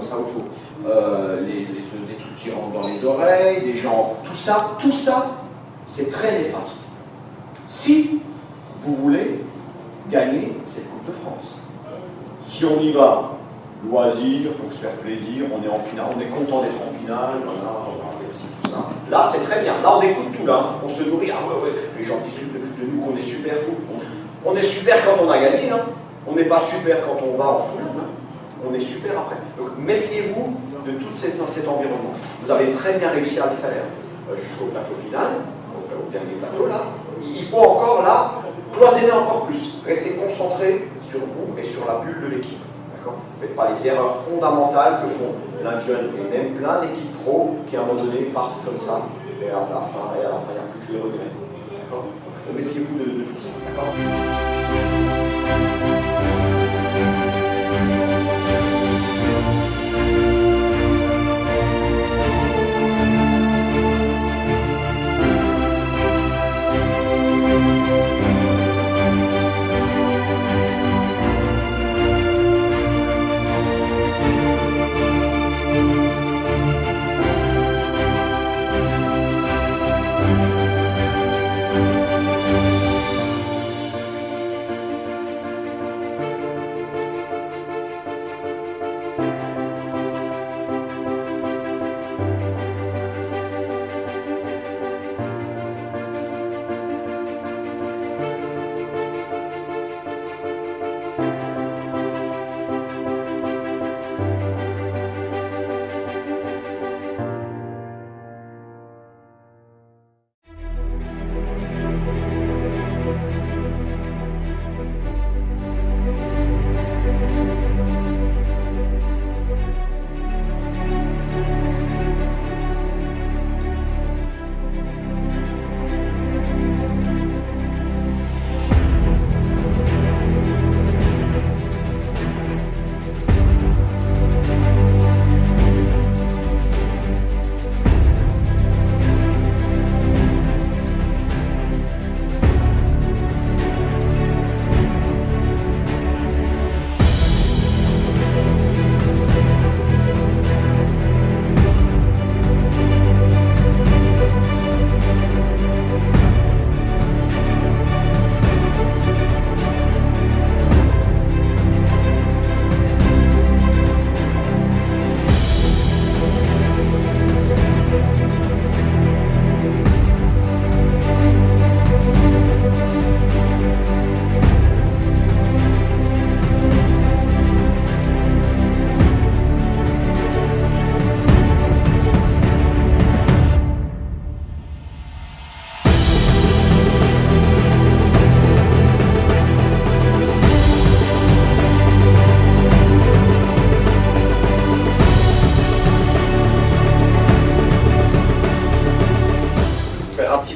comme ça autour. Des trucs qui rentrent dans les oreilles, des gens, tout ça, c'est très néfaste. Si vous voulez gagner cette Coupe de France. Si on y va, loisir, pour se faire plaisir, on est en finale, on est content d'être en finale, voilà, on va aussi tout ça. Là, c'est très bien. Là, on écoute tout, là. On se nourrit. Ah ouais, les gens disent de nous qu'on est super tout. On est super quand on a gagné, hein. On n'est pas super quand on va en finale, hein. On est super après. Donc, méfiez-vous de tout cet environnement. Vous avez très bien réussi à le faire jusqu'au plateau final, au dernier plateau, là. Il faut encore, là, cloisonner encore plus. Restez concentré sur vous et sur la bulle de l'équipe. Ne faites pas les erreurs fondamentales que font plein de jeunes et même plein d'équipes pro qui à un moment donné partent comme ça et à la fin, il n'y a plus que les regrets. D'accord ? Méfiez-vous de tout ça. D'accord ?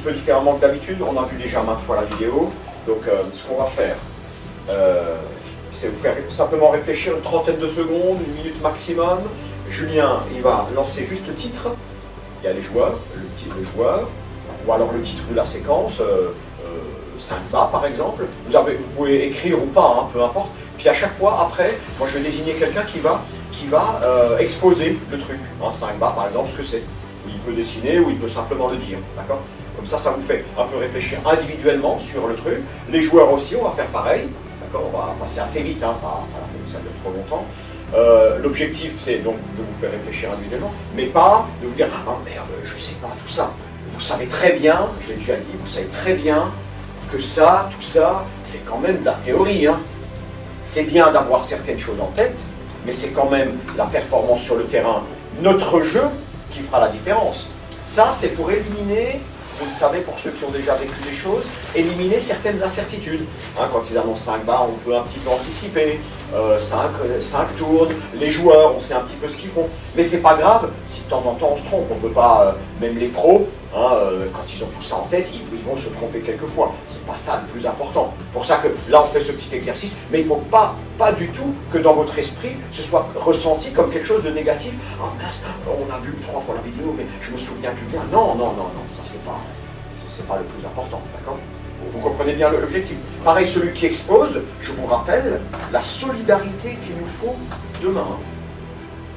Différemment que d'habitude, on a vu déjà maintes fois la vidéo, donc ce qu'on va faire, c'est vous faire simplement réfléchir une trentaine de secondes, une minute maximum. Julien, il va lancer juste le titre, il y a les joueurs, le joueur, ou alors le titre de la séquence, 5 bas par exemple, vous pouvez écrire ou pas, hein, peu importe, puis à chaque fois après, moi je vais désigner quelqu'un qui va exposer le truc, hein, 5 bas par exemple, ce que c'est. Il peut dessiner ou il peut simplement le dire, d'accord ? Comme ça vous fait un peu réfléchir individuellement sur le truc. Les joueurs aussi, on va faire pareil. D'accord, on va passer assez vite, hein, pas ça dure trop longtemps. L'objectif, c'est donc de vous faire réfléchir individuellement, mais pas de vous dire « Oh merde, je sais pas tout ça ». Vous savez très bien, je l'ai déjà dit, vous savez très bien que ça, tout ça, c'est quand même de la théorie. Hein. C'est bien d'avoir certaines choses en tête, mais c'est quand même la performance sur le terrain, notre jeu, qui fera la différence. Ça, c'est pour éliminer, vous le savez pour ceux qui ont déjà vécu des choses, éliminer certaines incertitudes. Hein, quand ils annoncent 5 bas, on peut un petit peu anticiper, 5 tours, les joueurs, on sait un petit peu ce qu'ils font. Mais c'est pas grave si de temps en temps on se trompe, on peut pas, même les pros, hein, quand ils ont tout ça en tête, ils vont se tromper quelquefois. C'est pas ça le plus important. Pour ça que là on fait ce petit exercice, mais il ne faut pas du tout que dans votre esprit ce soit ressenti comme quelque chose de négatif. Oh mince, on a vu 3 fois la vidéo, mais je me souviens plus bien. Non, ça c'est pas le plus important, d'accord ? Vous comprenez bien l'objectif. Pareil, celui qui expose, je vous rappelle, la solidarité qu'il nous faut demain.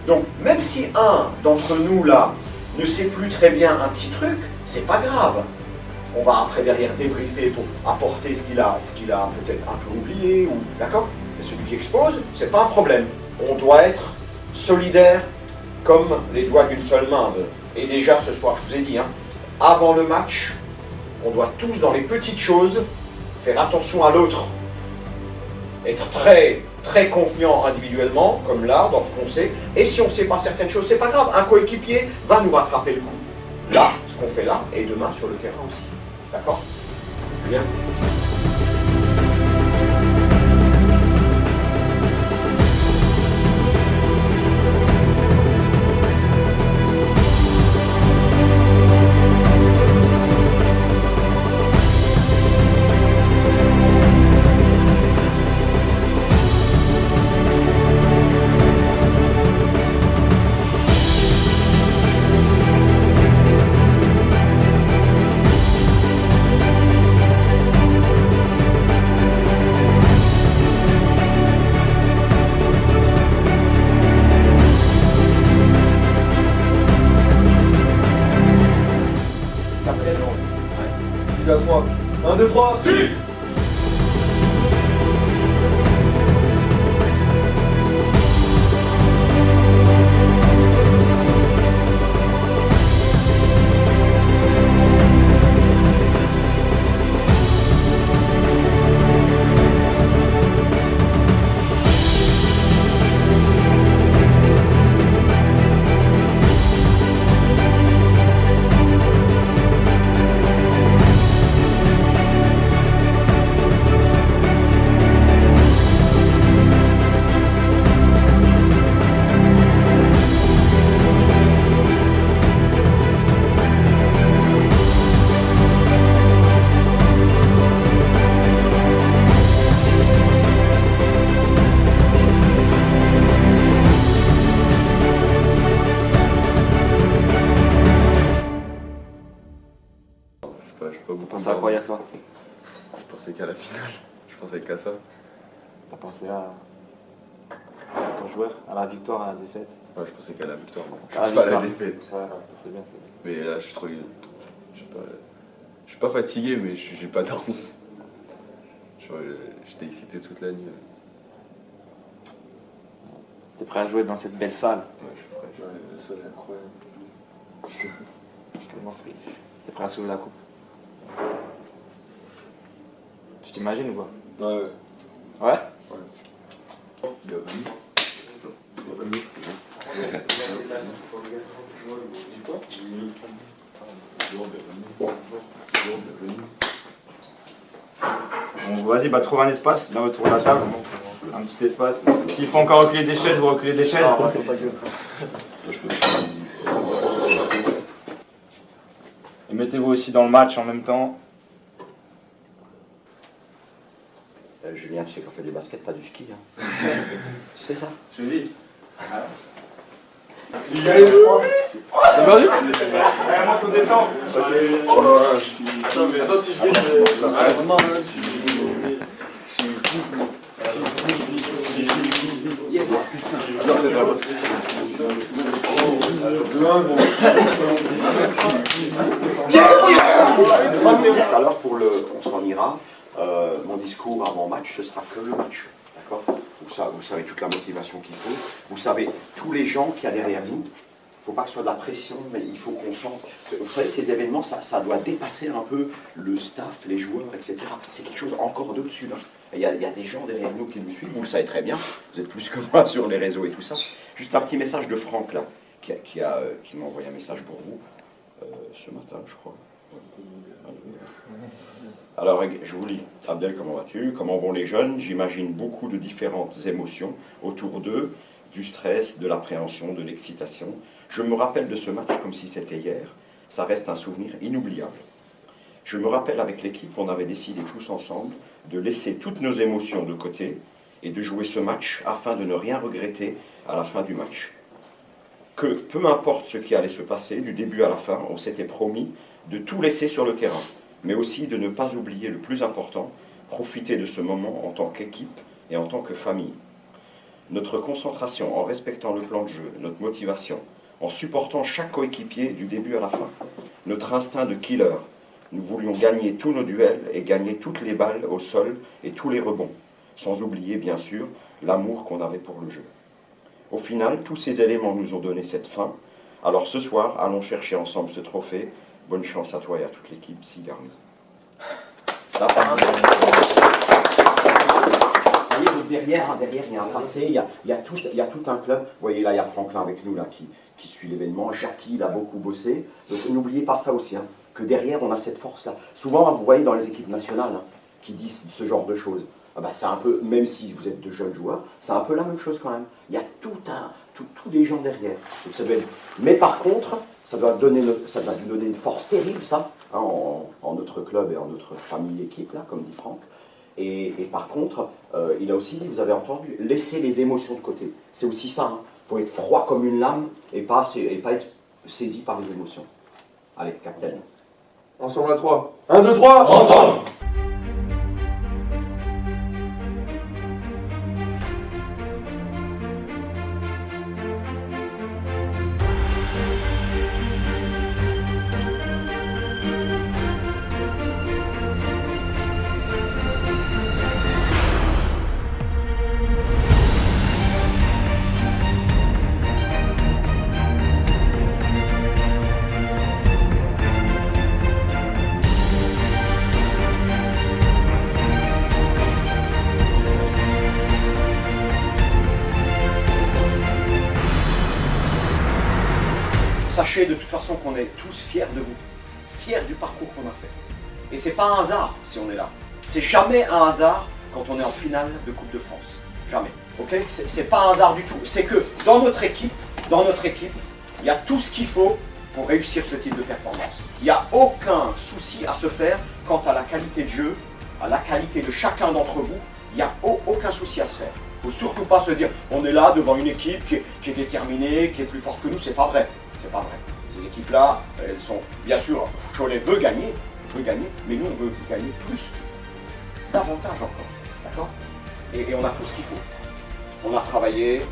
Donc, même si un d'entre nous, là, ne sait plus très bien un petit truc, c'est pas grave. On va après derrière débriefer pour apporter ce qu'il a peut-être un peu oublié, ou d'accord? Mais celui qui expose, c'est pas un problème. On doit être solidaire comme les doigts d'une seule main. Et déjà ce soir, je vous ai dit, hein, avant le match, on doit tous, dans les petites choses, faire attention à l'autre. Être très, très confiant individuellement, comme là, dans ce qu'on sait. Et si on ne sait pas certaines choses, c'est pas grave. Un coéquipier va nous rattraper le coup. Là, ce qu'on fait là, et demain sur le terrain aussi. D'accord? Julien? À 3. 1, 2, 3. Si! Je sais pas beaucoup. Pensais à quoi hier soir? Je pensais qu'à la finale. Je pensais qu'à ça. T'as pensé à ton joueur, à la victoire, à la défaite? Ouais, je pensais qu'à la victoire. À la Pas à la victoire. défaite. Ouais, c'est bien, c'est bien. Mais là, je suis trop. Je suis pas fatigué, mais j'ai pas dormi. J'étais excité toute la nuit. T'es prêt à jouer dans cette belle salle? Ouais, je suis prêt. Le sol est incroyable. Tellement free. T'es prêt à soulever la coupe? Tu t'imagines ou quoi? Ouais. Ouais? Bienvenue. Bienvenue. Bon, vas-y, bah trouve un espace, là autour de la table. Un petit espace. S'il faut encore reculer des chaises, vous reculez des chaises. Et mettez-vous aussi dans le match en même temps. Julien, tu sais qu'on fait du basket, pas du ski. Hein. Tu sais ça? Je dis. T'as perdu? Allez, monte, on descend. Attends, si je gagne. Tout à l'heure, on s'en ira. Mon discours avant match, ce sera que le match. D'accord? Vous savez toute la motivation qu'il faut. Vous savez tous les gens qu'il y a derrière nous. Il ne faut pas que ce soit de la pression, mais il faut qu'on sente. Vous savez, ces événements, ça doit dépasser un peu le staff, les joueurs, etc. C'est quelque chose encore d'au-dessus. Hein. Il y a des gens derrière nous qui nous suivent, vous le savez très bien. Vous êtes plus que moi sur les réseaux et tout ça. Juste un petit message de Franck, là, qui m'a envoyé un message pour vous ce matin, je crois. Alors, je vous lis. Abdel, comment vas-tu? Comment vont les jeunes? J'imagine beaucoup de différentes émotions autour d'eux, du stress, de l'appréhension, de l'excitation. Je me rappelle de ce match comme si c'était hier. Ça reste un souvenir inoubliable. Je me rappelle avec l'équipe, on avait décidé tous ensemble de laisser toutes nos émotions de côté et de jouer ce match afin de ne rien regretter à la fin du match. Que peu importe ce qui allait se passer, du début à la fin, on s'était promis de tout laisser sur le terrain, mais aussi de ne pas oublier le plus important, profiter de ce moment en tant qu'équipe et en tant que famille. Notre concentration en respectant le plan de jeu, notre motivation, en supportant chaque coéquipier du début à la fin. Notre instinct de killer. Nous voulions gagner tous nos duels et gagner toutes les balles au sol et tous les rebonds. Sans oublier, bien sûr, l'amour qu'on avait pour le jeu. Au final, tous ces éléments nous ont donné cette fin. Alors ce soir, allons chercher ensemble ce trophée. Bonne chance à toi et à toute l'équipe. Sigarmi. La parole. Vous voyez, derrière, il y a un passé, il y a tout un club. Vous voyez, là, il y a Franklin avec nous là, qui suit l'événement. Jackie, il a beaucoup bossé. Donc n'oubliez pas ça aussi, hein, que derrière, on a cette force-là. Souvent, vous voyez dans les équipes nationales hein, qui disent ce genre de choses. Ah bah, c'est un peu, même si vous êtes de jeunes joueurs, c'est un peu la même chose quand même. Il y a tous des gens derrière. Donc, ça doit être... Mais par contre, ça doit nous donner une force terrible, ça, hein, en notre club et en notre famille équipe, là, comme dit Franck. Et par contre, il a aussi dit, vous avez entendu, laisser les émotions de côté. C'est aussi ça, hein. Il faut être froid comme une lame et pas être saisi par les émotions. Allez, capitaine. Ensemble à 3. 1, 2, 3. Ensemble. Sachez de toute façon qu'on est tous fiers de vous, fiers du parcours qu'on a fait. Et c'est pas un hasard si on est là. C'est jamais un hasard quand on est en finale de Coupe de France. Jamais. Ok? C'est pas un hasard du tout. C'est que dans notre équipe, il y a tout ce qu'il faut pour réussir ce type de performance. Il n'y a aucun souci à se faire quant à la qualité de jeu, à la qualité de chacun d'entre vous. Il n'y a aucun souci à se faire. Il ne faut surtout pas se dire on est là devant une équipe qui est déterminée, qui est plus forte que nous. C'est pas vrai. C'est pas vrai. Ces équipes-là, elles sont, bien sûr, Cholet veut gagner, mais nous on veut gagner plus, davantage encore, d'accord? Et on a tout ce qu'il faut. On a travaillé,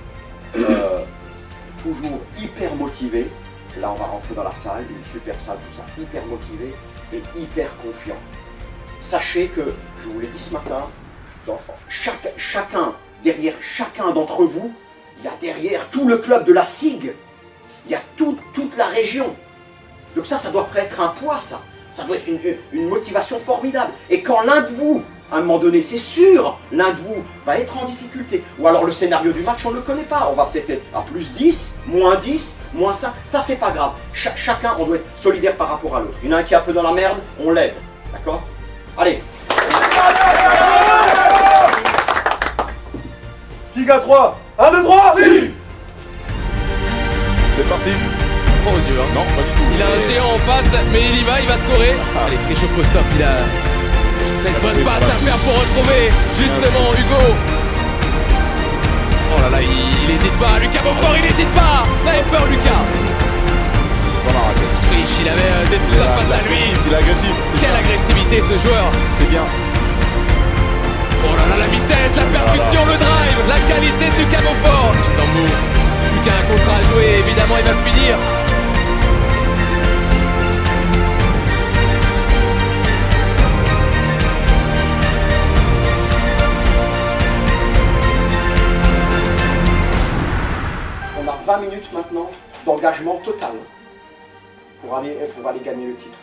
toujours hyper motivé. Là on va rentrer dans la salle, une super salle, tout ça, hyper motivé et hyper confiant. Sachez que, je vous l'ai dit ce matin, derrière chacun d'entre vous, il y a derrière tout le club de la SIG. Il y a toute la région. Donc ça doit être un poids, ça. Ça doit être une motivation formidable. Et quand l'un de vous, à un moment donné, c'est sûr, l'un de vous va être en difficulté, ou alors le scénario du match, on ne le connaît pas. On va peut-être être à plus 10, moins 10, moins 5. Ça, c'est pas grave. Chacun, on doit être solidaire par rapport à l'autre. Il y en a un qui est un peu dans la merde, on l'aide. D'accord? Allez. SIG à 3. 1, 2, 3. SIG. C'est parti. Pas aux yeux, hein. Non, pas du tout. Il a un géant en face, mais il y va scorer. Allez, friche au post-up, il a cette bonne passe à faire pour retrouver justement Hugo. Oh là là, il hésite pas, Lucas Beaufort, il hésite pas. Sniper Lucas. Voilà, raté. Friche, il avait des sous à face à lui. Il est agressif. Quelle agressivité ce joueur. C'est bien. Oh là là, la vitesse, la percussion, le drive, la qualité de Lucas Beaufort. Lucas a un contrat à jouer, évidemment il va le finir. On a 20 minutes maintenant d'engagement total pour aller gagner le titre.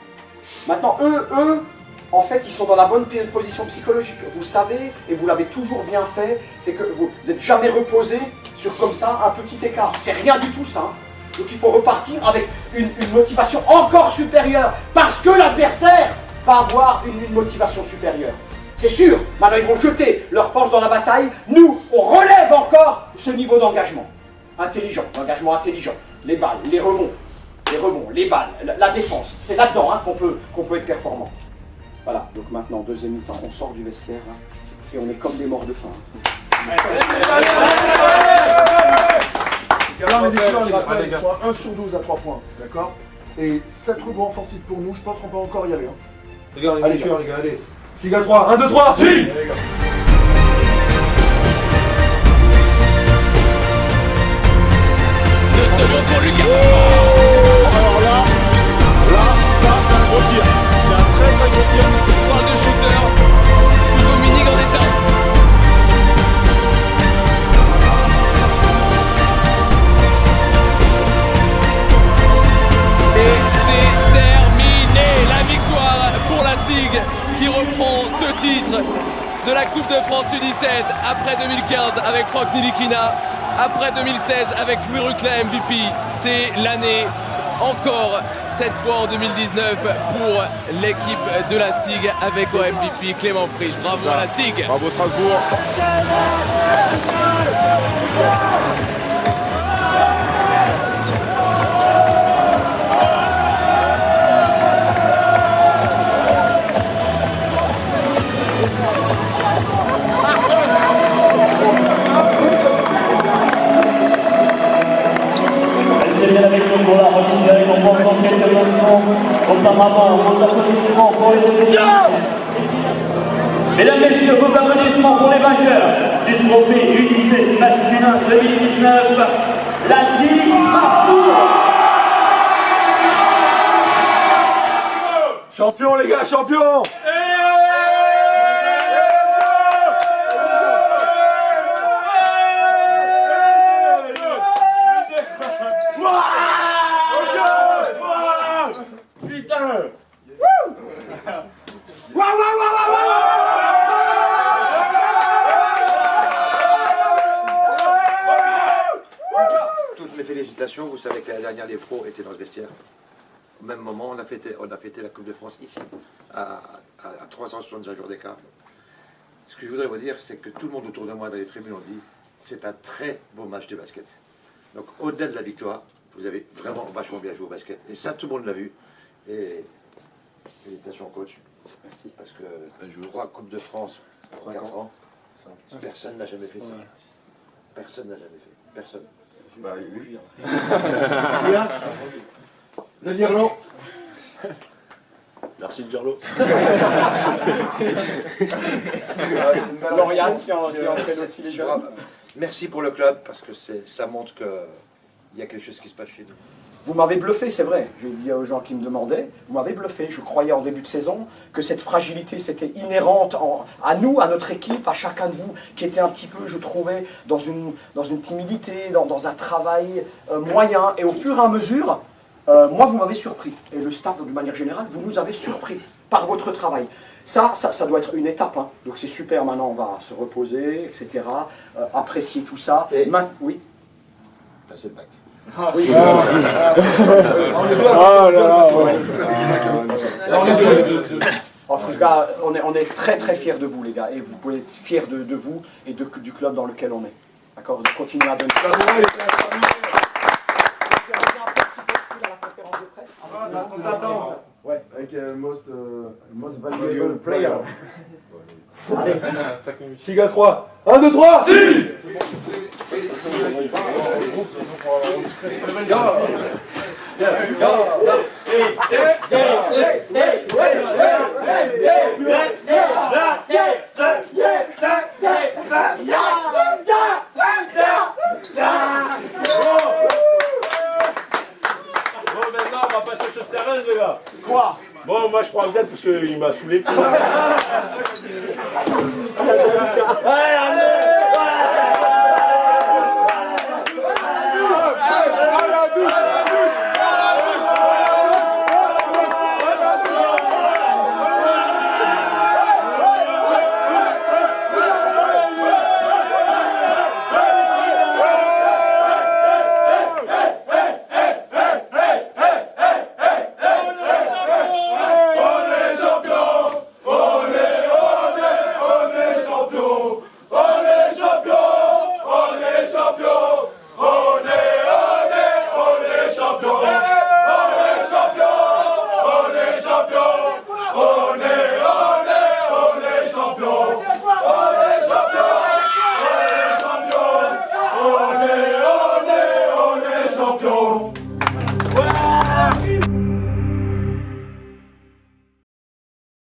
Maintenant, eux, en fait, ils sont dans la bonne position psychologique. Vous savez, et vous l'avez toujours bien fait, c'est que vous n'êtes jamais reposé sur comme ça un petit écart. C'est rien du tout ça. Hein. Donc il faut repartir avec une motivation encore supérieure, parce que l'adversaire va avoir une motivation supérieure. C'est sûr, maintenant ils vont jeter leur force dans la bataille. Nous, on relève encore ce niveau d'engagement. Intelligent, l'engagement intelligent. Les balles, les rebonds, les balles, la défense. C'est là-dedans hein, qu'on peut être performant. Voilà, donc maintenant, deuxième mi-temps, on sort du vestiaire là, et on est comme des morts de faim. Là, les appels sont 1 sur 12 à 3 points, d'accord? Et 7 rebonds offensifs pour nous, je pense qu'on peut encore y aller. Hein. Les gars, on est tueurs, les gars, allez. SIG à 3. 1, 2, 3, SIG. pour Lucas. Alors là, ça c'est un gros tir. C'est un très très gros tir. On parle de shooter. Dominique en est un. Et c'est terminé. La victoire pour la SIG qui reprend ce titre de la Coupe de France U17 après 2015 avec Franck Nilikina, après 2016 avec Louis Rucla MVP. C'est l'année encore, cette fois en 2019, pour l'équipe de la SIG avec au MVP Clément Frisch. Bravo à la SIG. Bravo Strasbourg. Restez bien avec nous pour la remise des récompenses dans quelques instants. Auparavant, vos applaudissements pour les deux équipes. Mesdames, Messieurs, vos applaudissements pour les vainqueurs du trophée U17 masculin 2019, la SIG Strasbourg. Champion les gars, champion. Toutes mes félicitations, vous savez que la dernière des pros était dans le vestiaire. Au même moment, on a fêté la Coupe de France ici, à 365 jours d'écart. Ce que je voudrais vous dire, c'est que tout le monde autour de moi dans les tribunes ont dit c'est un très beau match de basket. Donc au-delà de la victoire, vous avez vraiment vachement bien joué au basket. Et ça, tout le monde l'a vu. Et félicitations coach. Merci. Parce que 3 Coupes de France en 4 ans, personne n'a jamais fait ça. Personne n'a jamais fait. Personne. Bah oui. Le Virlo. Merci Gerlo. Lauriane, si on entraîne aussi les jeunes. Merci pour le club, parce que ça montre qu'il y a quelque chose qui se passe chez nous. Vous m'avez bluffé, c'est vrai. Je l'ai dit aux gens qui me demandaient. Vous m'avez bluffé. Je croyais en début de saison que cette fragilité, c'était inhérente à nous, à notre équipe, à chacun de vous, qui était un petit peu, je trouvais, dans une timidité, dans un travail moyen. Et au fur et à mesure, moi, vous m'avez surpris. Et le staff, d'une manière générale, vous nous avez surpris par votre travail. Ça doit être une étape. Hein. Donc c'est super, maintenant on va se reposer, etc. Apprécier tout ça. Et oui. Passer le bac. Oui. En tout cas, on est très très fiers de vous les gars, et vous pouvez être fiers de vous et du club dans lequel on est. D'accord, de continuer à donner ça. Ouais. Avec most valuable player. Allez. SIG à 3. 1, 2, 3. SIG. Bon, maintenant, on va passer aux choses sérieuses, les gars. Quoi? Bon, moi, je prends un date parce qu'il m'a saoulé.